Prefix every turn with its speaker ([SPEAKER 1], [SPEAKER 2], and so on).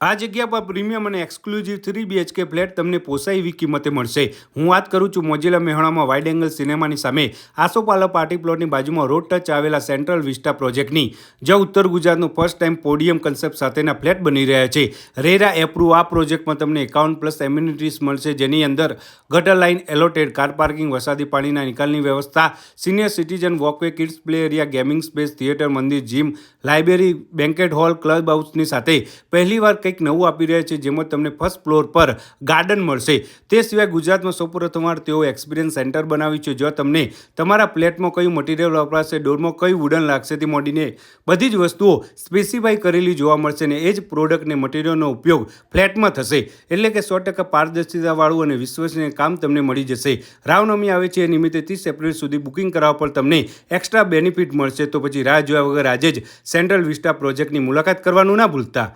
[SPEAKER 1] આ જગ્યા પર પ્રીમિયમ અને એક્સક્લુઝિવ 3 BHK ફ્લેટ તમને પોસાય એવી કિંમતે મળશે. હું વાત કરું છું મોજીલા મહેણામાં વાઇડ એંગલ સિનેમાની સામે આસોપાલવ પાર્ટી પ્લોટની બાજુમાં રોડ ટચ આવેલા સેન્ટ્રલ વિસ્ટા પ્રોજેક્ટની, જ્યાં ઉત્તર ગુજરાતનું ફર્સ્ટ ટાઈમ પોડિયમ કન્સેપ્ટ સાથેના ફ્લેટ બની રહ્યા છે. રેરા એપ્રુવ આ પ્રોજેક્ટમાં તમને 51+ એમ્યુનિટીઝ મળશે, જેની અંદર ગટર લાઇન એલોટેડ, કાર પાર્કિંગ, વરસાદી પાણીના નિકાલની વ્યવસ્થા, senior citizen walkway, kids play area, gaming space, theatre, મંદિર, gym, library, banquet hall, club હાઉસની સાથે પહેલીવાર કંઈક નવું આપી રહ્યા છે, જેમાં તમને ફર્સ્ટ ફ્લોર પર ગાર્ડન મળશે. તે સિવાય ગુજરાતમાં સૌપ્રથમવાર તેઓ એક્સપિરિયન્સ સેન્ટર બનાવ્યું છે, જ્યાં તમને તમારા ફ્લેટમાં કયું મટીરિયલ વપરાશે, ડોરમાં કયું વુડન લાગશે તે મોડીને બધી જ વસ્તુઓ સ્પેસિફાઈ કરેલી જોવા મળશે ને એ જ પ્રોડક્ટ ને મટીરિયલનો ઉપયોગ ફ્લેટમાં થશે. એટલે કે 100% પારદર્શિતાવાળું અને વિશ્વસનીય કામ તમને મળી જશે. રામનવમી આવે છે, એ નિમિત્તે 30 એપ્રિલ સુધી બુકિંગ કરાવવા પર તમને એક્સ્ટ્રા બેનિફિટ મળશે. તો પછી રાહ જોયા વગર આજે જ સેન્ટ્રલ વિસ્ટા પ્રોજેક્ટની મુલાકાત કરવાનું ના ભૂલતા.